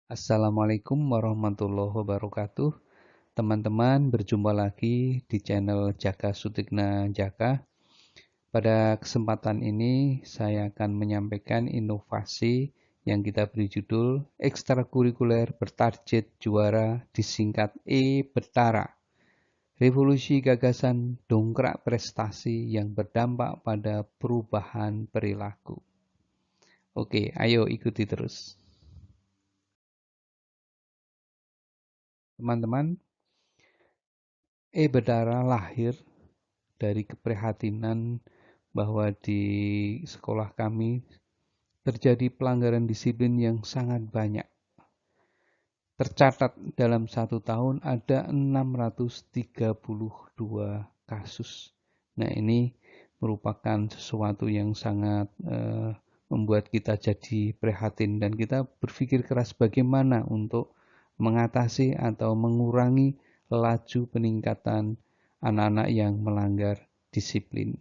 Assalamualaikum warahmatullahi wabarakatuh. Teman-teman, berjumpa lagi di channel Jaka Sutikna Jaka. Pada kesempatan ini saya akan menyampaikan inovasi yang kita beri judul ekstrakurikuler bertarget juara, disingkat E-Betara. Revolusi gagasan dongkrak prestasi yang berdampak pada perubahan perilaku. Oke, ayo ikuti terus. Teman-teman, E-Betara lahir dari keprihatinan bahwa di sekolah kami terjadi pelanggaran disiplin yang sangat banyak. Tercatat dalam 1 tahun ada 632 kasus. Nah, ini merupakan sesuatu yang sangat membuat kita jadi prihatin dan kita berpikir keras bagaimana untuk mengatasi atau mengurangi laju peningkatan anak-anak yang melanggar disiplin.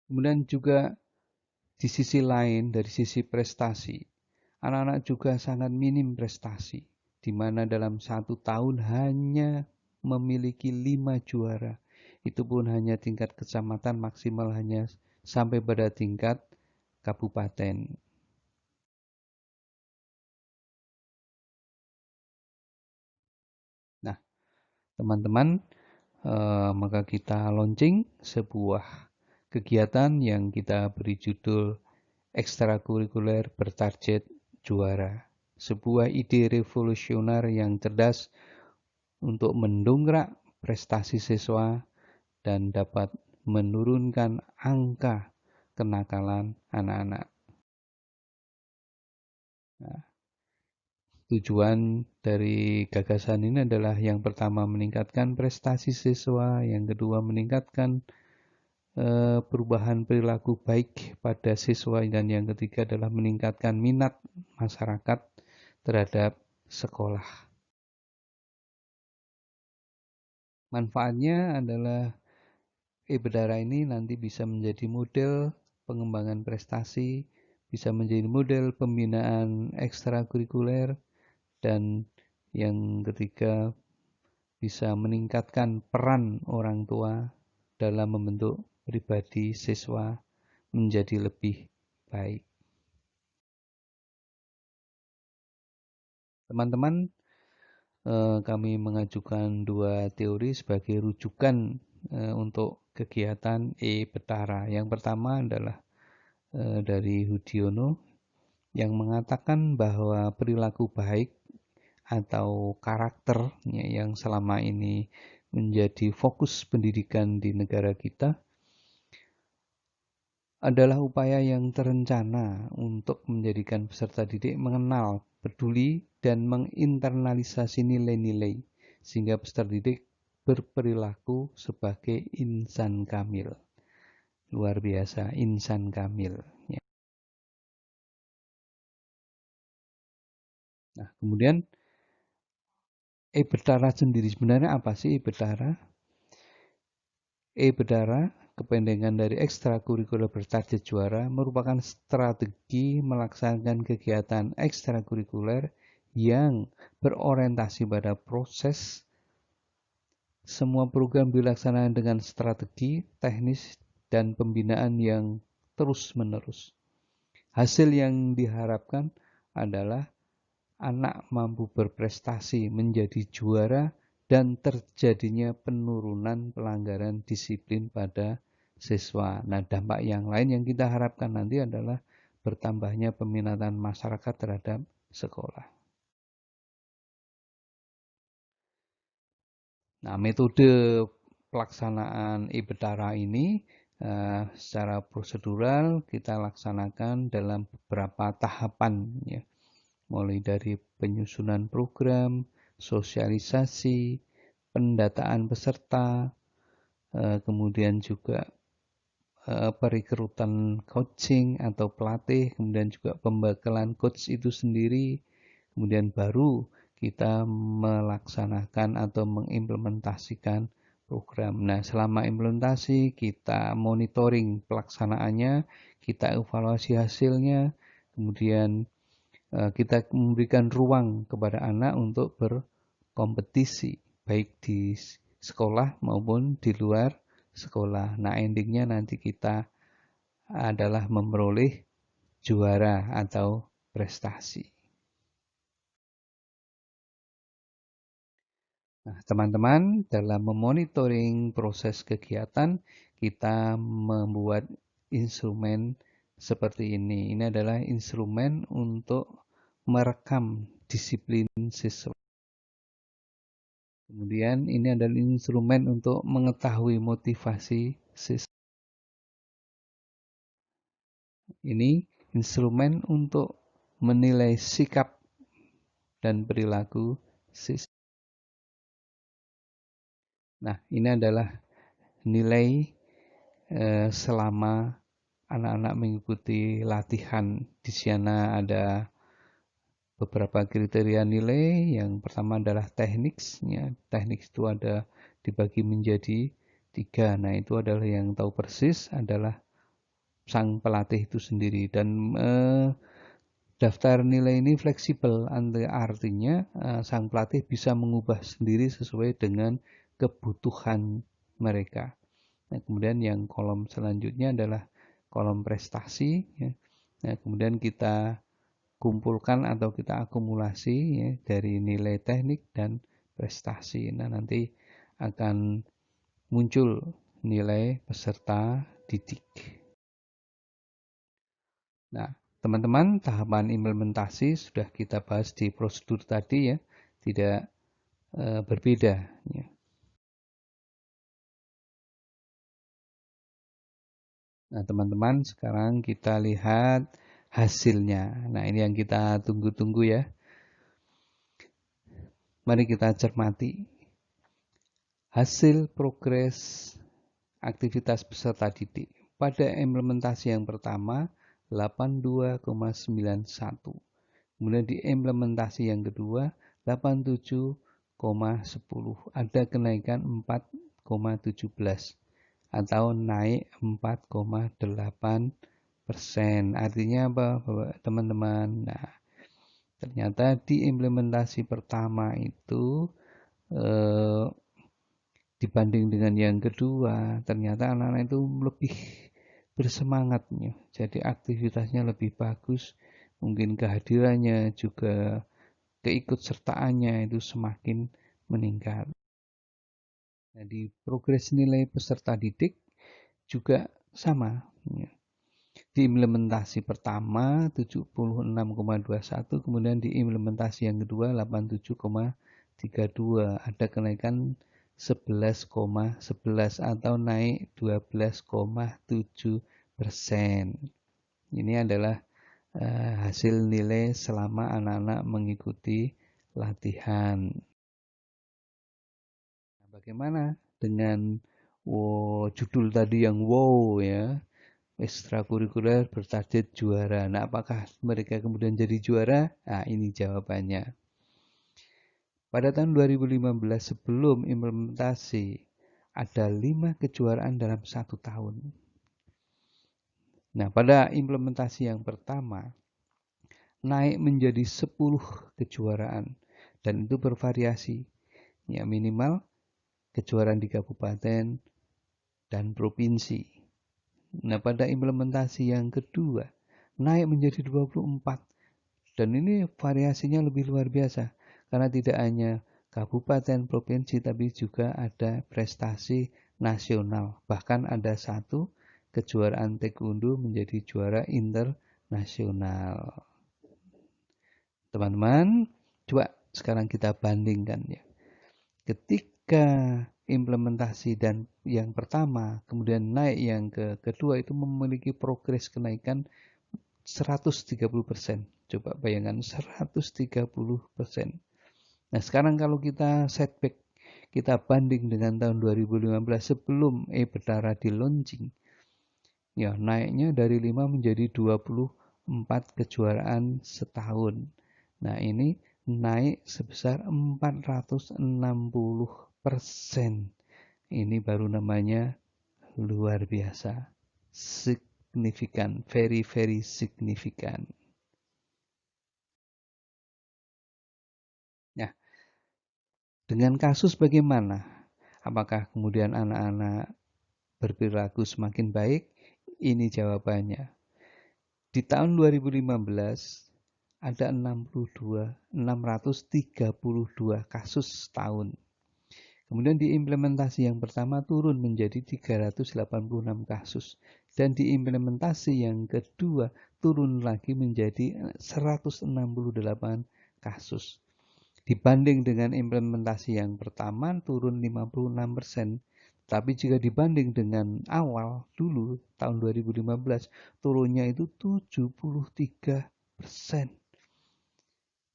Kemudian juga di sisi lain, dari sisi prestasi, anak-anak juga sangat minim prestasi, di mana dalam 1 tahun hanya memiliki 5 juara. Itu pun hanya tingkat kecamatan, maksimal hanya sampai pada tingkat kabupaten. Nah, teman-teman, maka kita launching sebuah kegiatan yang kita beri judul ekstrakurikuler bertarget juara. Sebuah ide revolusioner yang cerdas untuk mendongkrak prestasi siswa dan dapat menurunkan angka kenakalan anak-anak. Nah, tujuan dari gagasan ini adalah yang pertama meningkatkan prestasi siswa, yang kedua meningkatkan perubahan perilaku baik pada siswa, dan yang ketiga adalah meningkatkan minat masyarakat terhadap sekolah. Manfaatnya adalah E-Betara ini nanti bisa menjadi model pengembangan prestasi, bisa menjadi model pembinaan ekstrakurikuler, dan yang ketiga bisa meningkatkan peran orang tua dalam membentuk pribadi siswa menjadi lebih baik. Teman-teman, kami mengajukan 2 teori sebagai rujukan untuk kegiatan E-Betara. Yang pertama adalah dari Hudiono yang mengatakan bahwa perilaku baik atau karakter yang selama ini menjadi fokus pendidikan di negara kita adalah upaya yang terencana untuk menjadikan peserta didik mengenal, peduli, dan menginternalisasi nilai-nilai sehingga peserta didik berperilaku sebagai insan kamil. Luar biasa, insan kamil. Nah, kemudian E-Betara sendiri sebenarnya apa sih E-Betara? E-Betara, kependekan dari ekstrakurikuler bertarget juara, merupakan strategi melaksanakan kegiatan ekstrakurikuler yang berorientasi pada proses. Semua program dilaksanakan dengan strategi, teknis, dan pembinaan yang terus-menerus. Hasil yang diharapkan adalah anak mampu berprestasi menjadi juara dan terjadinya penurunan pelanggaran disiplin pada siswa. Nah, dampak yang lain yang kita harapkan nanti adalah bertambahnya peminatan masyarakat terhadap sekolah. Nah, metode pelaksanaan E-Betara ini secara prosedural kita laksanakan dalam beberapa tahapan, ya. Mulai dari penyusunan program, sosialisasi, pendataan peserta, kemudian juga perekrutan coaching atau pelatih, kemudian juga pembekalan coach itu sendiri, kemudian baru kita melaksanakan atau mengimplementasikan program. Nah, selama implementasi kita monitoring pelaksanaannya, kita evaluasi hasilnya, kemudian kita memberikan ruang kepada anak untuk berkompetisi, baik di sekolah maupun di luar sekolah. Nah, endingnya nanti kita adalah memperoleh juara atau prestasi. Nah, teman-teman, dalam memonitoring proses kegiatan, kita membuat instrumen seperti ini. Ini adalah instrumen untuk merekam disiplin siswa. Kemudian ini adalah instrumen untuk mengetahui motivasi siswa. Ini instrumen untuk menilai sikap dan perilaku siswa. Nah, ini adalah nilai selama anak-anak mengikuti latihan. Di sana ada beberapa kriteria nilai. Yang pertama adalah teknik. Teknik itu ada dibagi menjadi 3. Nah, itu adalah yang tahu persis adalah sang pelatih itu sendiri. Dan daftar nilai ini fleksibel, artinya sang pelatih bisa mengubah sendiri sesuai dengan kebutuhan mereka. Nah, kemudian yang kolom selanjutnya adalah kolom prestasi. Nah, kemudian kita kumpulkan atau kita akumulasi dari nilai teknik dan prestasi. Nah, nanti akan muncul nilai peserta didik. Nah, teman-teman, tahapan implementasi sudah kita bahas di prosedur tadi ya, tidak berbeda. Ya. Nah, teman-teman, sekarang kita lihat hasilnya. Nah, ini yang kita tunggu-tunggu ya. Mari kita cermati hasil progres aktivitas peserta didik. Pada implementasi yang pertama, 82,91. Kemudian di implementasi yang kedua, 87,10. Ada kenaikan 4,17 atau naik 4,8%. Artinya apa, teman-teman? Nah, ternyata di implementasi pertama itu dibanding dengan yang kedua, ternyata anak-anak itu lebih bersemangatnya. Jadi aktivitasnya lebih bagus, mungkin kehadirannya juga keikutsertaannya itu semakin meningkat. Nah, di progres nilai peserta didik juga sama. Di implementasi pertama 76,21, kemudian di implementasi yang kedua 87,32. Ada kenaikan 11,11 atau naik 12,7%. Ini adalah hasil nilai selama anak-anak mengikuti latihan. Bagaimana dengan judul tadi yang wow ya, ekstrakurikuler bertarget juara. Nah, apakah mereka kemudian jadi juara? Nah, ini jawabannya. Pada tahun 2015 sebelum implementasi ada 5 kejuaraan dalam 1 tahun. Nah, pada implementasi yang pertama naik menjadi 10 kejuaraan dan itu bervariasi. Ya, minimal kejuaraan di kabupaten dan provinsi. Nah, pada implementasi yang kedua naik menjadi 24 dan ini variasinya lebih luar biasa karena tidak hanya kabupaten, provinsi tapi juga ada prestasi nasional. Bahkan ada 1 kejuaraan taekwondo menjadi juara internasional. Teman-teman, coba sekarang kita bandingkan ya. Ketika implementasi dan yang pertama, kemudian naik yang kedua itu memiliki progres kenaikan 130%. Coba bayangkan 130%. Nah, sekarang kalau kita setback, kita banding dengan tahun 2015 sebelum Betara di launching. Ya, naiknya dari 5 menjadi 24 kejuaraan setahun. Nah, ini naik sebesar 460%. Ini baru namanya luar biasa. Signifikan, very very signifikan. Nah, dengan kasus bagaimana? Apakah kemudian anak-anak berperilaku semakin baik? Ini jawabannya. Di tahun 2015 ada 632 kasus tahun. Kemudian di implementasi yang pertama turun menjadi 386 kasus. Dan di implementasi yang kedua turun lagi menjadi 168 kasus. Dibanding dengan implementasi yang pertama turun 56%. Tapi jika dibanding dengan awal dulu tahun 2015 turunnya itu 73%.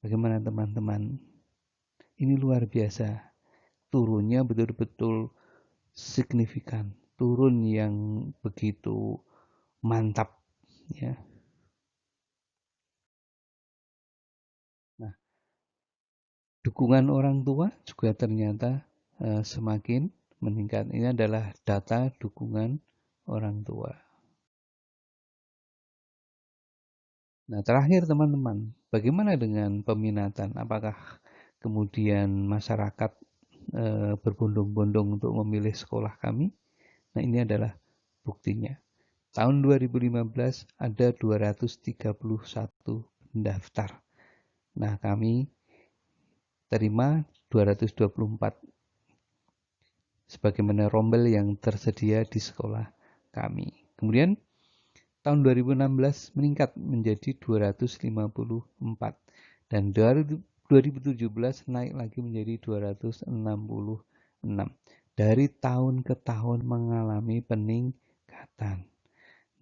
Bagaimana teman-teman? Ini luar biasa. Turunnya betul-betul signifikan. Turun yang begitu mantap ya. Nah, dukungan orang tua juga ternyata semakin meningkat. Ini adalah data dukungan orang tua. Nah, terakhir teman-teman, bagaimana dengan peminatan? Apakah kemudian masyarakat berbondong-bondong untuk memilih sekolah kami? Nah, ini adalah buktinya. Tahun 2015 ada 231 pendaftar. Nah, kami terima 224 sebagaimana rombel yang tersedia di sekolah kami. Kemudian tahun 2016 meningkat menjadi 254 dan 2017 naik lagi menjadi 266. Dari tahun ke tahun mengalami peningkatan.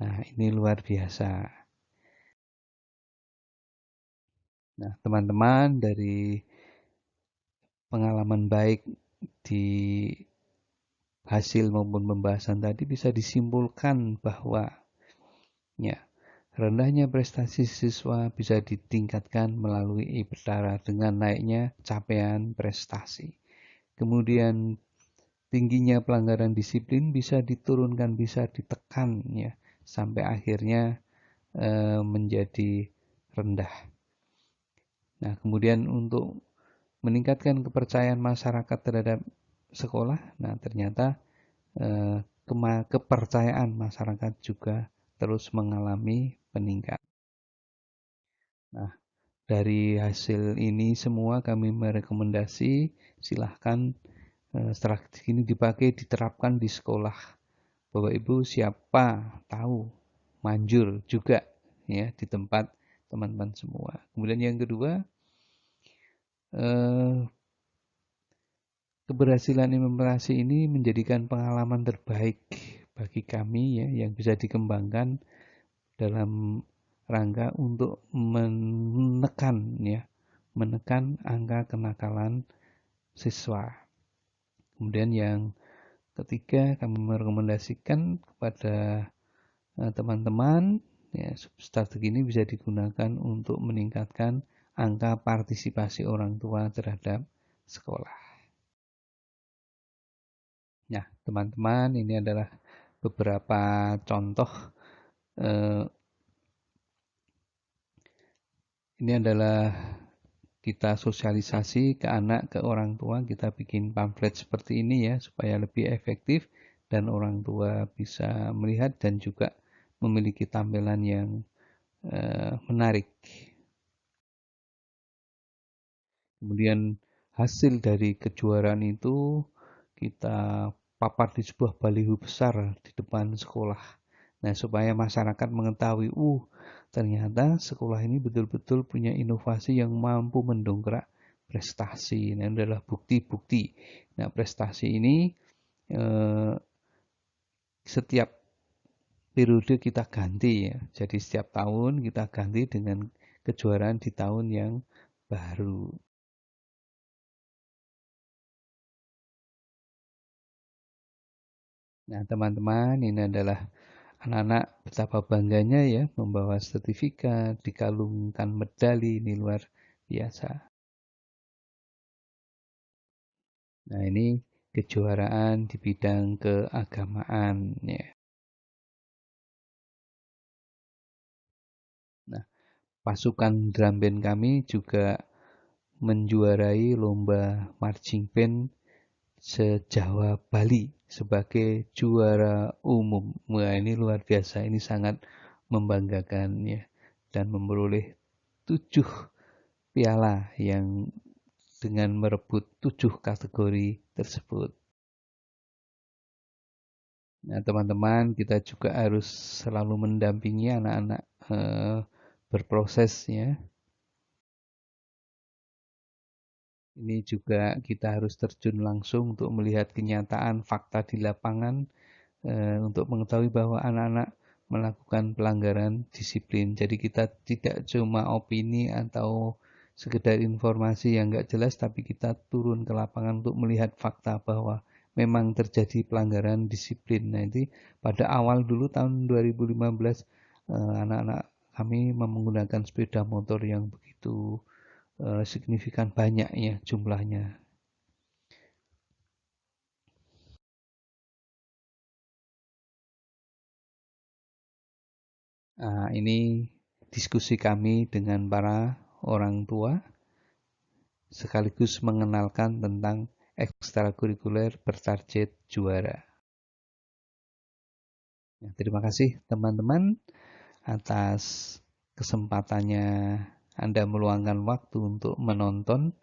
Nah, ini luar biasa. Nah, teman-teman, dari pengalaman baik di hasil maupun pembahasan tadi bisa disimpulkan bahwa ya, rendahnya prestasi siswa bisa ditingkatkan melalui IPTARA dengan naiknya capaian prestasi. Kemudian tingginya pelanggaran disiplin bisa diturunkan, bisa ditekan ya, sampai akhirnya menjadi rendah. Nah, kemudian untuk meningkatkan kepercayaan masyarakat terhadap sekolah, nah ternyata kepercayaan masyarakat juga terus mengalami peningkatan. Nah, dari hasil ini semua kami merekomendasi silahkan strategi ini dipakai, diterapkan di sekolah. Bapak Ibu siapa tahu manjur juga ya di tempat teman-teman semua. Kemudian yang kedua, keberhasilan implementasi ini menjadikan pengalaman terbaik bagi kami ya yang bisa dikembangkan dalam rangka untuk menekan angka kenakalan siswa. Kemudian yang ketiga, kami merekomendasikan kepada teman-teman ya, strategi ini bisa digunakan untuk meningkatkan angka partisipasi orang tua terhadap sekolah. Nah, teman-teman, ini adalah beberapa contoh. Ini adalah kita sosialisasi ke anak, ke orang tua, kita bikin pamflet seperti ini ya, supaya lebih efektif dan orang tua bisa melihat dan juga memiliki tampilan yang menarik. Kemudian hasil dari kejuaraan itu kita papar di sebuah baliho besar di depan sekolah. Nah, supaya masyarakat mengetahui, ternyata sekolah ini betul-betul punya inovasi yang mampu mendongkrak prestasi. Nah, ini adalah bukti-bukti. Nah, prestasi ini setiap periode kita ganti ya. Jadi setiap tahun kita ganti dengan kejuaraan di tahun yang baru. Nah, teman-teman, ini adalah anak-anak betapa bangganya ya membawa sertifikat, dikalungkan medali, ini luar biasa. Nah, ini kejuaraan di bidang keagamaan ya. Nah, pasukan drum band kami juga menjuarai lomba marching band se-Jawa Bali sebagai juara umum. Wah, ini luar biasa, ini sangat membanggakan ya. Dan memperoleh 7 piala yang dengan merebut 7 kategori tersebut. Nah, teman-teman, kita juga harus selalu mendampingi anak-anak berproses ya. Ini juga kita harus terjun langsung untuk melihat kenyataan fakta di lapangan untuk mengetahui bahwa anak-anak melakukan pelanggaran disiplin. Jadi kita tidak cuma opini atau sekedar informasi yang nggak jelas, tapi kita turun ke lapangan untuk melihat fakta bahwa memang terjadi pelanggaran disiplin. Nah, itu pada awal dulu tahun 2015 anak-anak kami menggunakan sepeda motor yang begitu signifikan banyak ya jumlahnya. Nah, ini diskusi kami dengan para orang tua sekaligus mengenalkan tentang ekstrakurikuler bertarget juara. Ya, terima kasih teman-teman atas kesempatannya Anda meluangkan waktu untuk menonton.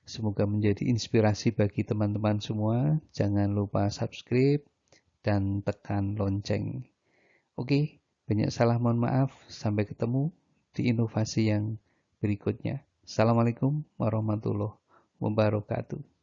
Semoga menjadi inspirasi bagi teman-teman semua. Jangan lupa subscribe dan tekan lonceng. Oke, banyak salah mohon maaf. Sampai ketemu di inovasi yang berikutnya. Assalamualaikum warahmatullahi wabarakatuh.